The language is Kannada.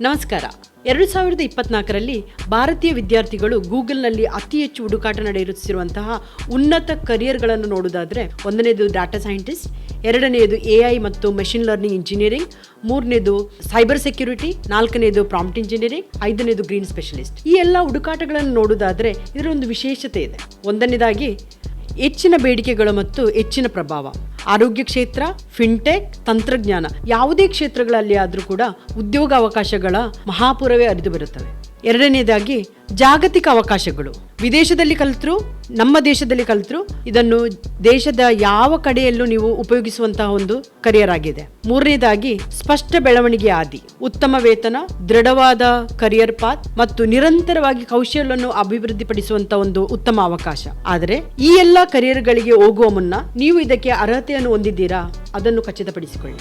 ನಮಸ್ಕಾರ. 2024ರಲ್ಲಿ ಭಾರತೀಯ ವಿದ್ಯಾರ್ಥಿಗಳು ಗೂಗಲ್ನಲ್ಲಿ ಅತಿ ಹೆಚ್ಚು ಹುಡುಕಾಟ ನಡೆಯುತ್ತಿರುವಂತಹ ಉನ್ನತ ಕರಿಯರ್ಗಳನ್ನು ನೋಡುವುದಾದರೆ, ಒಂದನೇದು ಡಾಟಾ ಸೈಂಟಿಸ್ಟ್, ಎರಡನೆಯದು AI ಮತ್ತು ಮೆಷಿನ್ ಲರ್ನಿಂಗ್ ಇಂಜಿನಿಯರಿಂಗ್, ಮೂರನೇದು ಸೈಬರ್ ಸೆಕ್ಯೂರಿಟಿ, ನಾಲ್ಕನೇದು ಪ್ರಾಂಪ್ಟ್ ಇಂಜಿನಿಯರಿಂಗ್, ಐದನೇದು ಗ್ರೀನ್ ಸ್ಪೆಷಲಿಸ್ಟ್. ಈ ಎಲ್ಲ ಹುಡುಕಾಟಗಳನ್ನು ನೋಡುವುದಾದರೆ ಇದರ ಒಂದು ವಿಶೇಷತೆ ಇದೆ. ಒಂದನೇದಾಗಿ ಹೆಚ್ಚಿನ ಬೇಡಿಕೆಗಳು ಮತ್ತು ಹೆಚ್ಚಿನ ಪ್ರಭಾವ. ಆರೋಗ್ಯ ಕ್ಷೇತ್ರ, ಫಿನ್ಟೆಕ್, ತಂತ್ರಜ್ಞಾನ, ಯಾವುದೇ ಕ್ಷೇತ್ರಗಳಲ್ಲಿ ಆದರೂ ಕೂಡ ಉದ್ಯೋಗ ಅವಕಾಶಗಳ ಮಹಾಪೂರವೇ ಹರಿದು ಬರುತ್ತವೆ. ಎರಡನೇದಾಗಿ ಜಾಗತಿಕ ಅವಕಾಶಗಳು. ವಿದೇಶದಲ್ಲಿ ಕಲಿತರು, ನಮ್ಮ ದೇಶದಲ್ಲಿ ಕಲಿತರು, ಇದನ್ನು ದೇಶದ ಯಾವ ಕಡೆಯಲ್ಲೂ ನೀವು ಉಪಯೋಗಿಸುವಂತಹ ಒಂದು ಕರಿಯರ್ ಆಗಿದೆ. ಮೂರನೇದಾಗಿ ಸ್ಪಷ್ಟ ಬೆಳವಣಿಗೆ ಹಾದಿ, ಉತ್ತಮ ವೇತನ, ದೃಢವಾದ ಕರಿಯರ್ ಪಾತ್ ಮತ್ತು ನಿರಂತರವಾಗಿ ಕೌಶಲ್ಯವನ್ನು ಅಭಿವೃದ್ಧಿಪಡಿಸುವಂತಹ ಒಂದು ಉತ್ತಮ ಅವಕಾಶ. ಆದರೆ ಈ ಎಲ್ಲ ಕರಿಯರ್ಗಳಿಗೆ ಹೋಗುವ ಮುನ್ನ ನೀವು ಇದಕ್ಕೆ ಅರ್ಹತೆಯನ್ನು ಹೊಂದಿದ್ದೀರಾ, ಅದನ್ನು ಖಚಿತಪಡಿಸಿಕೊಳ್ಳಿ.